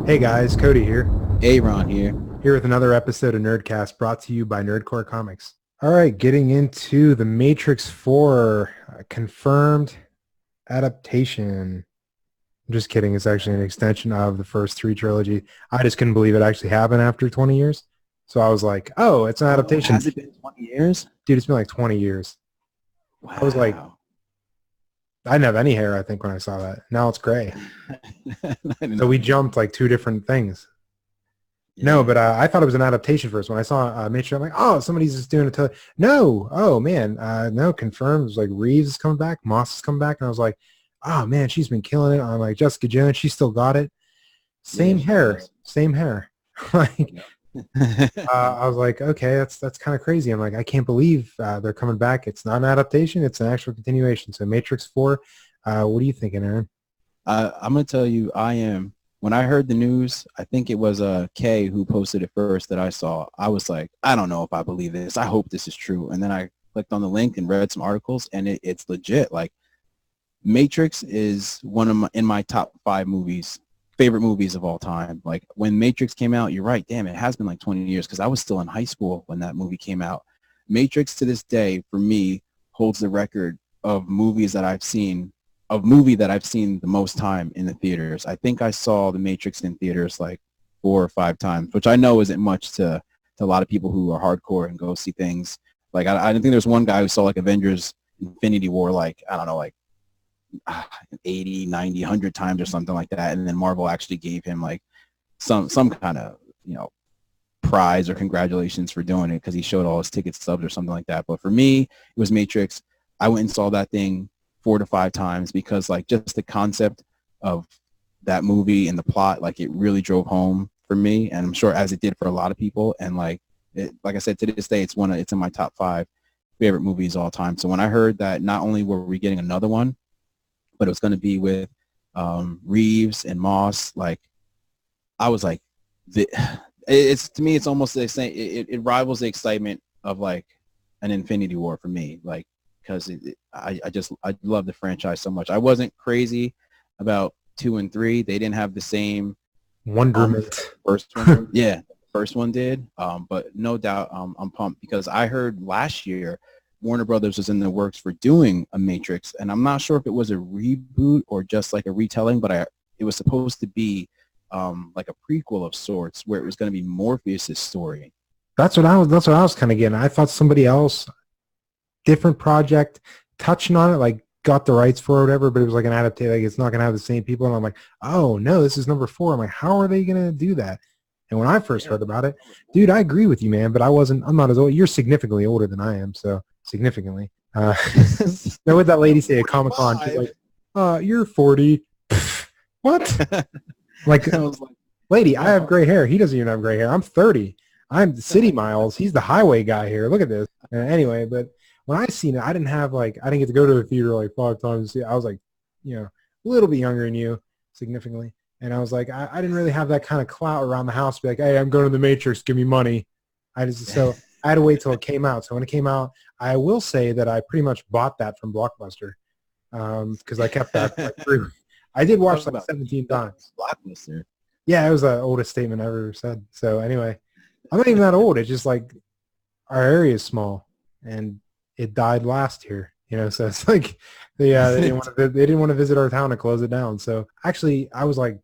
Hey guys, Cody here. Aaron here. Here with another episode of Nerdcast brought to you by Nerdcore Comics. All right, getting into the Matrix 4 confirmed adaptation. I'm just kidding. It's actually an extension of the first three trilogy. I just couldn't believe it actually happened after 20 years. So I was like, oh, it's an adaptation. Has it been 20 years? Dude, it's been like 20 years. Wow. I was like, I didn't have any hair, I think, when I saw that. Now it's gray. So we jumped like two different things. Yeah. No, but I thought it was an adaptation first. When I saw Matrix, I'm like, oh, somebody's just doing it. No, oh man, no, confirmed. It was like Reeves is coming back, Moss is coming back, and I was like, oh man, she's been killing it. I'm like Jessica Jones, she still got it. Same hair. Like, I was like, okay, that's kind of crazy. I'm like, I can't believe they're coming back. It's not an adaptation; it's an actual continuation. So Matrix 4. What are you thinking, Aaron? I'm gonna tell you, when I heard the news, I think it was Kay who posted it first that I saw. I was like, I don't know if I believe this. I hope this is true. And then I clicked on the link and read some articles, and it's legit. Like, Matrix is in my top 5 favorite movies of all time. Like, when Matrix came out, you're right. Damn, it has been like 20 years because I was still in high school when that movie came out. Matrix to this day, for me, holds the record of movie that I've seen the most time in the theaters. I think I saw The Matrix in theaters like 4 or 5 times, which I know isn't much to a lot of people who are hardcore and go see things. Like, I think there's one guy who saw like Avengers Infinity War, like, I don't know, like 80, 90, 100 times or something like that. And then Marvel actually gave him like some kind of, prize or congratulations for doing it because he showed all his ticket stubs or something like that. But for me, it was Matrix. I went and saw that thing 4 to 5 times because, like, just the concept of that movie and the plot, like, it really drove home for me, and I'm sure as it did for a lot of people. And like I said, to this day, it's in my top 5 favorite movies all time. So when I heard that not only were we getting another one, but it was going to be with Reeves and Moss, like, I was like, it's to me, it's almost the same. It rivals the excitement of like an Infinity War for me, like, because I love the franchise so much. I wasn't crazy about 2 and 3. They didn't have the same wonderment. First one, yeah, first one did. But no doubt, I'm pumped because I heard last year Warner Brothers was in the works for doing a Matrix, and I'm not sure if it was a reboot or just like a retelling, but it was supposed to be like a prequel of sorts, where it was going to be Morpheus's story. That's what I was kind of getting. I thought somebody else, different project, touching on it, like got the rights for it or whatever, but it was like an adaptation. Like, it's not going to have the same people. And I'm like, oh no, this is number 4. I'm like, how are they going to do that? And when I first heard about it, dude, I agree with you, man, but I'm not as old. You're significantly older than I am, so significantly. Now, what that lady say at Comic-Con, she's like, you're 40. What? Like, I was like, lady, I have gray hair. He doesn't even have gray hair. I'm 30. I'm the city miles. He's the highway guy here. Look at this. Anyway, but when I seen it, I didn't get to go to the theater like 5 times to see it. I was like, a little bit younger than you, significantly. And I was like, I didn't really have that kind of clout around the house to be like, hey, I'm going to the Matrix, give me money. So I had to wait till it came out. So when it came out, I will say that I pretty much bought that from Blockbuster because I kept that like, through. I did watch like 17 times. Blockbuster. Yeah, it was the oldest statement I ever said. So anyway, I'm not even that old. It's just like our area is small, and it died last year. So it's like they didn't want to visit our town and close it down. So actually, I was like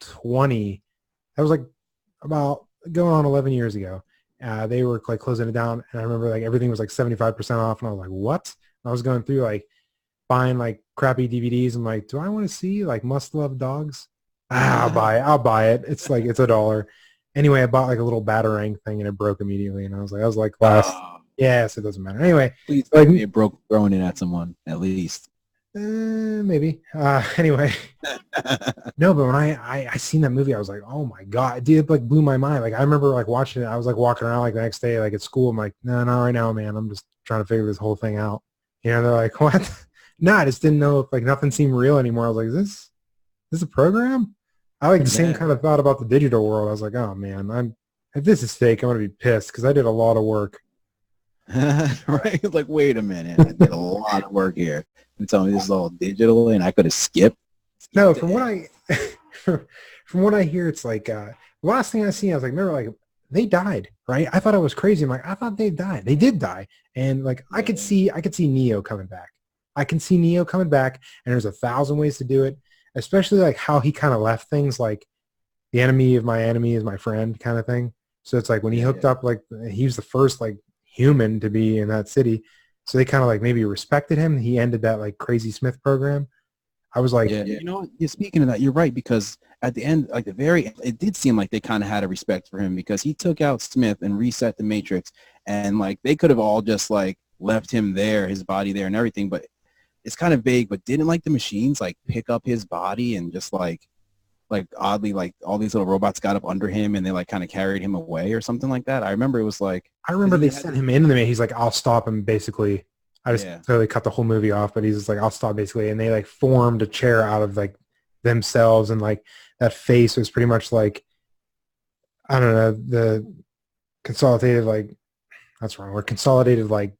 20. That was like about going on 11 years ago. They were like closing it down, and I remember like everything was like 75% off, and I was like, what? And I was going through like buying like crappy DVDs. I'm like, do I want to see like Must Love Dogs? I'll buy it. It's like, it's $1. Anyway, I bought like a little Batarang thing, and it broke immediately. And I was like, yes, it doesn't matter. Anyway, please, like, it broke throwing it at someone at least. Maybe. Anyway, no, but when I seen that movie, I was like, oh my god, it like blew my mind. Like, I remember like watching it. I was like walking around like the next day, like at school. I'm like, no, not right now, man. I'm just trying to figure this whole thing out. They're like, what? No, I just didn't know if like nothing seemed real anymore. I was like, is this a program? I like the same kind of thought about the digital world. I was like, oh man, if this is fake, I'm gonna be pissed because I did a lot of work. Right? Like, wait a minute, I did a lot of work here. You tell me this is all digital and I could have skipped. No, from what I from what I hear, it's like the last thing I see, I was like, remember, like they died, right? I thought I was crazy. I'm like, I thought they died. They did die, and like Yeah. I could see Neo coming back. I can see Neo coming back, and there's 1,000 ways to do it. Especially like how he kind of left things like the enemy of my enemy is my friend kind of thing. So it's like when he Yeah, hooked yeah. up, like he was the first like human to be in that city. So they kind of like maybe respected him. He ended that like crazy Smith program. I was like, Yeah, you know what? Yeah, speaking of that, you're right, because at the end, like the very end, it did seem like they kind of had a respect for him because he took out Smith and reset the Matrix, and like they could have all just like left him there, his body there and everything, but it's kind of vague. But didn't like the machines like pick up his body and just like oddly like all these little robots got up under him and they like kind of carried him away or something like that? I remember it was like I because remember he they had sent this, him into the, he's like, I'll stop him basically. I just yeah. totally cut the whole movie off, but he's just like, I'll stop basically. And they like formed a chair out of like themselves. And like that face was pretty much like, I don't know, the consolidated, like, that's wrong. Or consolidated like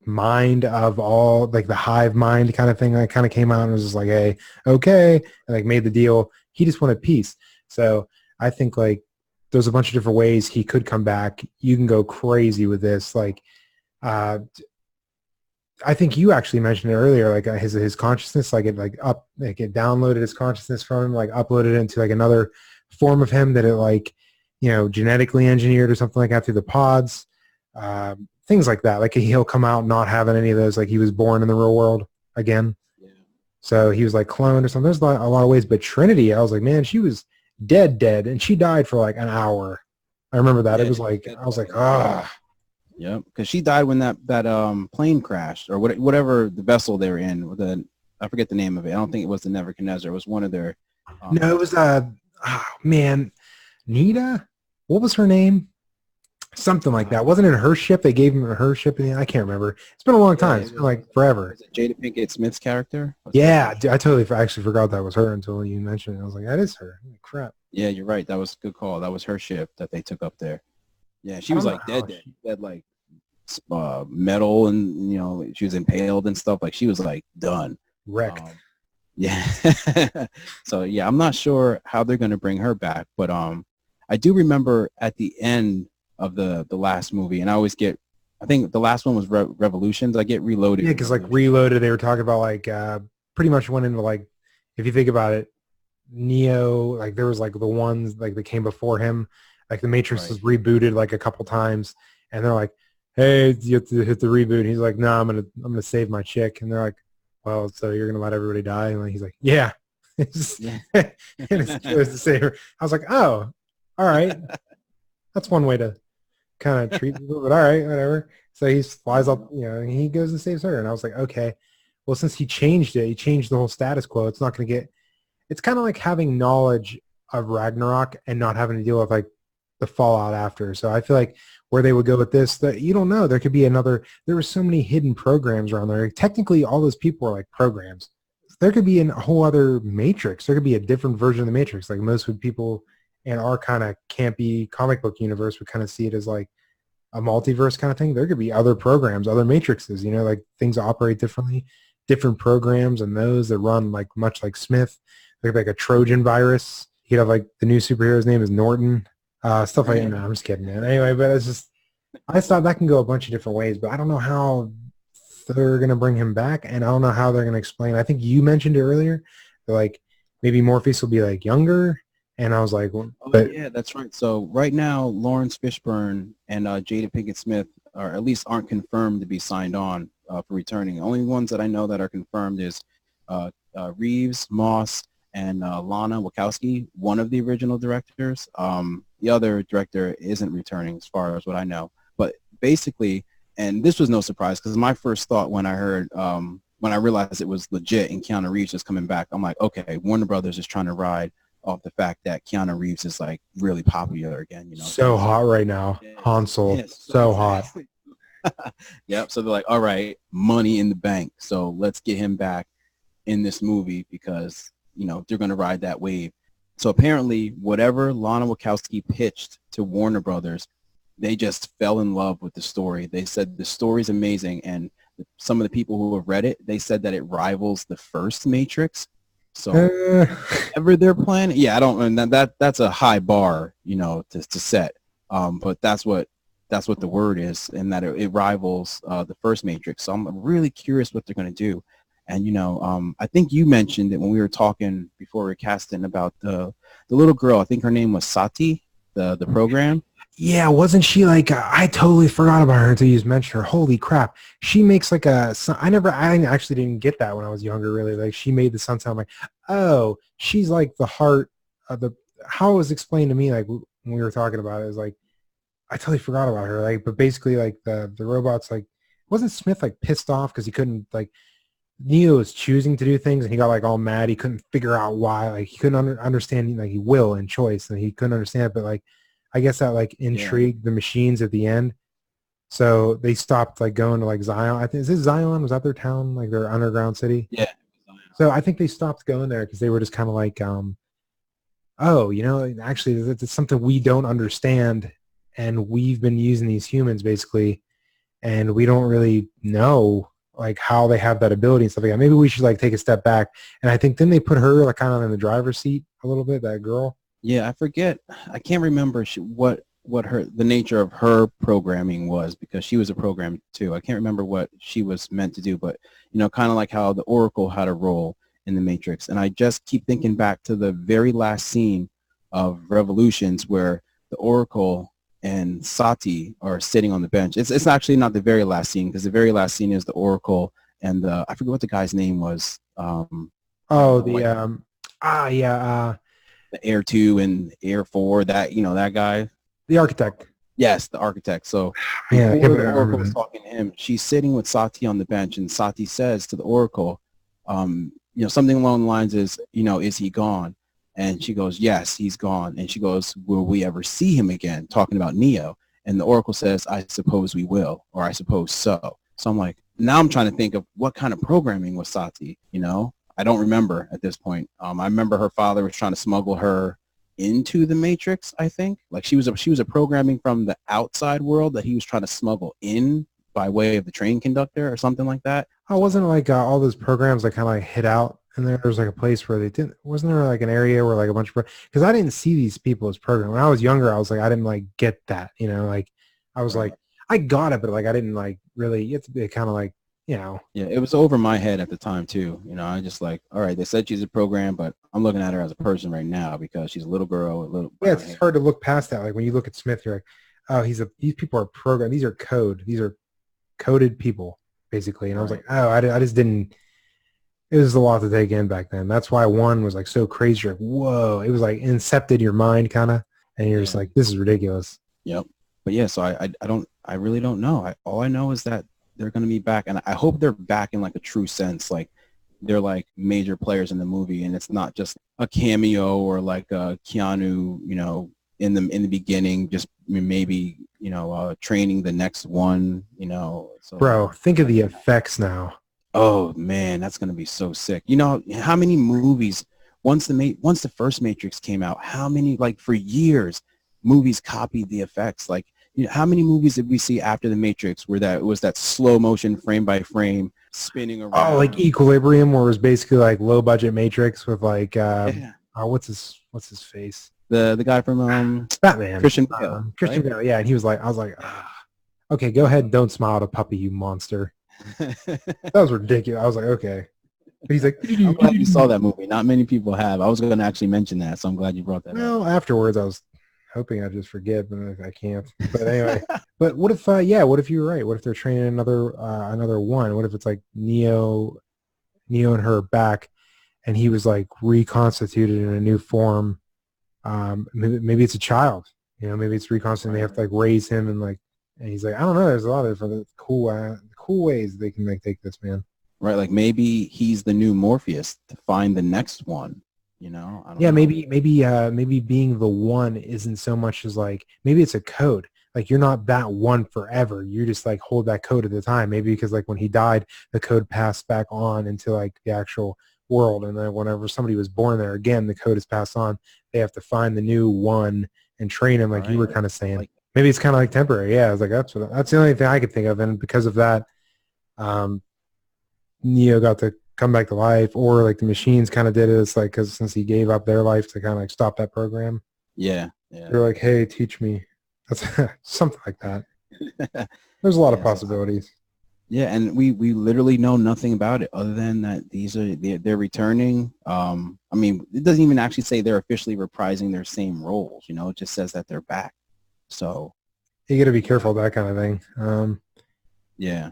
mind of all like the hive mind kind of thing that kind of came out and was just like, hey, okay, and like made the deal. He just wanted peace. So I think like there's a bunch of different ways he could come back. You can go crazy with this. Like uh I think you actually mentioned it earlier, like his consciousness, like it downloaded his consciousness from him, like uploaded it into like another form of him that it like, you know, genetically engineered or something like that through the pods, things like that. Like he'll come out not having any of those, like he was born in the real world again. Yeah. So he was like cloned or something. There's a lot of ways, but Trinity, I was like, man, she was dead, and she died for like an hour. I remember that. It Yeah, was she was like dead I for was like like, an hour. ah, Yep, because she died when that plane crashed or whatever the vessel they were in. The I forget the name of it. I don't think it was the Nebuchadnezzar. It was one of their no, it was vessels. oh, man, Nita. What was her name? Something like that. Wasn't it her ship? They gave him her ship. I can't remember. It's been a long Yeah, time. It's been like forever. was it Jada Pinkett Smith's character? Was that Yeah, dude, I totally actually forgot that was her until you mentioned it. I was like, that is her. Holy crap. Yeah, you're right. That was a good call. That was her ship that they took up there. Yeah, she I was don't know like how dead, she. dead like metal, and she was impaled and stuff. Like she was like done. Wrecked. Um, yeah. So yeah, I'm not sure how they're gonna bring her back, but I do remember at the end of the last movie, and I think the last one was Revolutions. I get Reloaded Yeah, and because like Revolutions. Reloaded, they were talking about like pretty much went into like, if you think about it, Neo, like there was like the ones like that came before him, like the Matrix Right. was rebooted like a couple times, and they're like, "Hey, you have to hit the reboot." And he's like, "No, I'm gonna save my chick," and they're like, "Well, so you're gonna let everybody die?" And like, he's like, "Yeah," Yeah. and it's goes to save her. I was like, "Oh, all right, that's one way to kind of treat people, but all right, whatever." So he flies up, Yeah. you know, and he goes and saves her, and I was like, "Okay." Well, since he changed it, he changed the whole status quo. It's not going to get, it's kind of like having knowledge of Ragnarok and not having to deal with like the fallout after. So I feel like where they would go with this, that you don't know, there could be another, there were so many hidden programs around there. Technically all those people are like programs. There could be a whole other Matrix. There could be a different version of the Matrix. Like most would people in our kind of campy comic book universe would kind of see it as like a multiverse kind of thing. There could be other programs, other matrices, you know, like things operate differently, different programs, and those that run like much like Smith. There could be like a Trojan virus. You could have like the new superhero's name is Norton. Stuff like that. Right. No, I'm just kidding, man. Anyway, but it's just I thought that can go a bunch of different ways, but I don't know how they're gonna bring him back, and I don't know how they're gonna explain. I think you mentioned it earlier, like maybe Morpheus will be like younger, and I was like, well, Oh but yeah, that's right. So right now, Lawrence Fishburne and Jada Pinkett Smith are at least aren't confirmed to be signed on for returning. The only ones that I know that are confirmed is Reeves, Moss, and Lana Wachowski, one of the original directors. The other director isn't returning, as far as what I know. But basically, and this was no surprise because my first thought when I heard when I realized it was legit and Keanu Reeves was coming back, I'm like, okay, Warner Brothers is trying to ride off the fact that Keanu Reeves is like really popular again, so so he's like, hot right now. yes, Hansel, yes, so so hot. exactly. Yep. So they're like, all right, money in the bank. So let's get him back in this movie because, they're going to ride that wave. So apparently whatever Lana Wachowski pitched to Warner Brothers, they just fell in love with the story. They said the story's amazing. And some of the people who have read it, they said that it rivals the first Matrix. So Uh, whatever they're planning, yeah, I don't, and that's a high bar, to set. But that's what the word is, and that it rivals the first Matrix. So I'm really curious what they're going to do. And I think you mentioned it when we were talking before we were casting about the little girl. I think her name was Sati, the program. yeah, wasn't she like? I totally forgot about her until you just mentioned her. Holy crap! She makes like I actually didn't get that when I was younger. Really, like she made the sun sound like, oh, she's like the heart of the. How it was explained to me, like when we were talking about it, is like I totally forgot about her. Like, but basically, like the robots, like wasn't Smith like pissed off because he couldn't like Neo was choosing to do things and he got like all mad. He couldn't figure out why. Like he couldn't understand like will and choice, and he couldn't understand it. But like I guess that like intrigued the machines at the end. So they stopped like going to like Zion. I think is this Zion? Was that their town? Like their underground city? Yeah. So I think they stopped going there because they were just kind of like, oh, actually it's something we don't understand, and we've been using these humans basically, and we don't really know like how they have that ability and stuff like that. Maybe we should like take a step back. And I think then they put her like kind of in the driver's seat a little bit, that girl. Yeah, I forget. I can't remember what the nature of her programming was, because she was a programmer too. I can't remember what she was meant to do, but kind of like how the Oracle had a role in the Matrix. And I just keep thinking back to the very last scene of Revolutions where the Oracle and Sati are sitting on the bench. It's actually not the very last scene, because the very last scene is the Oracle and I forget what the guy's name was. Yeah. The Air 2 and Air 4, that guy. The architect. Yes, the architect. So Yeah, before the Oracle was talking to him, she's sitting with Sati on the bench, and Sati says to the Oracle, something along the lines is he gone? And she goes, yes, he's gone. And she goes, will we ever see him again? Talking about Neo. And the Oracle says, I suppose we will, or I suppose so. So I'm like, now I'm trying to think of what kind of programming was Sati, I don't remember at this point. I remember her father was trying to smuggle her into the Matrix, I think. Like she was a programming from the outside world that he was trying to smuggle in by way of the train conductor or something like that. Oh, wasn't it like all those programs that kind of like hit out, and there was like a place where they didn't, wasn't there like an area where like a bunch of, because I didn't see these people as programs. When I was younger, I was like, I didn't like get that, like I was like, I got it, but like I didn't like really, you have to be kind of like, Yeah, it was over my head at the time too. I just like, all right, they said she's a program, but I'm looking at her as a person right now because she's a little girl. Yeah, it's hard to look past that. Like when you look at Smith, you're like, oh, these people are programmed. These are code. These are coded people, basically. And I was like, oh, I just didn't. It was a lot to take in back then. That's why one was like so crazy. You're like, whoa! It was like incepted your mind, kind of, and you're just like, this is ridiculous. Yep. But yeah, so I really don't know. All I know is that they're going to be back, and I hope they're back in like a true sense, like they're like major players in the movie, and it's not just a cameo or like Keanu, in the beginning, just maybe training the next one, So, bro, think of the effects now. Oh man, that's going to be so sick. How many movies once the first Matrix came out? How many, like for years, movies copied the effects, like. How many movies did we see after the Matrix where that was that slow motion frame by frame spinning around? Oh, like Equilibrium, where it was basically like low budget Matrix with like what's his face? The guy from Batman. Christian Bale. Christian Bale, yeah. And he was like, I was like, okay, go ahead, don't smile at a puppy, you monster. That was ridiculous. I was like, okay. But he's like, I'm glad you saw that movie. Not many people have. I was going to actually mention that, so I'm glad you brought that up. Well, afterwards I was hoping I just forget, but I can't. But anyway, but what if what if you're right? What if they're training another one? What if it's like Neo and her back, and he was like reconstituted in a new form? Maybe it's a child. Maybe it's reconstituted. They have to like raise him, and he's like, I don't know. There's a lot of different cool ways they can take this, man. Right, like maybe he's the new Morpheus to find the next one. I don't know. Maybe being the one isn't so much as like, maybe it's a code. Like you're not that one forever. You just like hold that code at the time. Maybe because like when he died, the code passed back on into like the actual world. And then whenever somebody was born there again, the code is passed on. They have to find the new one and train him, like you were kind of saying. Like, maybe it's kind of like temporary. Yeah, I was like, that's the only thing I could think of. And because of that, Neo got to come back to life, or like the machines kind of did it. It's like, because since he gave up their life to kind of like stop that program, Yeah. they're like, hey, teach me. That's something like that. There's a lot of possibilities. Yeah, and we literally know nothing about it other than that they're returning. I mean, it doesn't even actually say they're officially reprising their same roles. You know, it just says that they're back. So you got to be careful of that kind of thing. Yeah,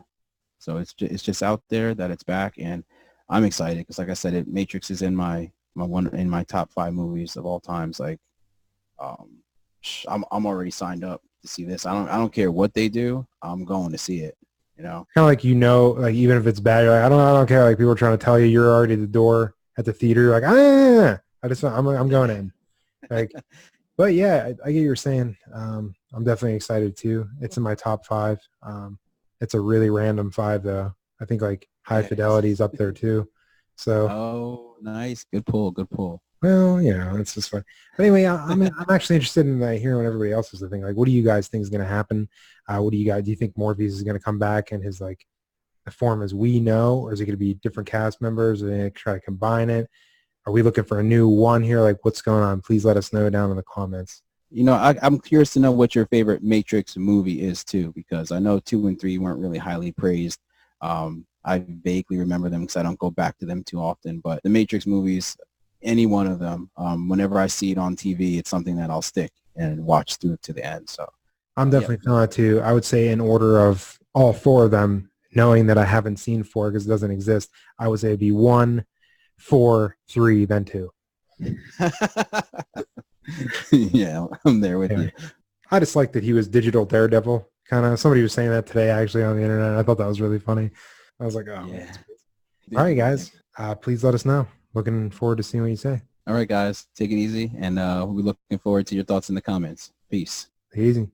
so it's just out there that it's back, and I'm excited because, like I said, Matrix is in my top 5 movies of all times. Like, I'm already signed up to see this. I don't care what they do. I'm going to see it. You know, kind of like, like even if it's bad, you're like, I don't care. Like people are trying to tell you you're already at the door at the theater. You're like, I'm going in. Like, but yeah, I get what you're saying. I'm definitely excited too. It's in my top 5. It's a really random 5 though. I think like High Fidelity is up there too. So. Oh, nice, good pull. Well, it's just fun. But anyway, I'm actually interested in hearing what everybody else is thinking. Like, what do you guys think is going to happen? What do you think Morpheus is going to come back in his like the form as we know, or is it going to be different cast members? Are they going to try to combine it? Are we looking for a new one here? Like, what's going on? Please let us know down in the comments. You know, I'm curious to know what your favorite Matrix movie is too, because I know 2 and 3 weren't really highly praised. I vaguely remember them because I don't go back to them too often. But the Matrix movies, any one of them, whenever I see it on TV, it's something that I'll stick and watch through to the end. So I'm definitely feeling it too. I would say in order of all 4 of them, knowing that I haven't seen 4 because it doesn't exist, I would say it'd be 1, 4, 3, then 2. Yeah, I'm there with you. I just like that he was digital Daredevil. Kind of. Somebody was saying that today actually on the internet. I thought that was really funny. I was like, oh. Yeah. All right, guys. Please let us know. Looking forward to seeing what you say. All right, guys. Take it easy, and we'll be looking forward to your thoughts in the comments. Peace. Take it easy.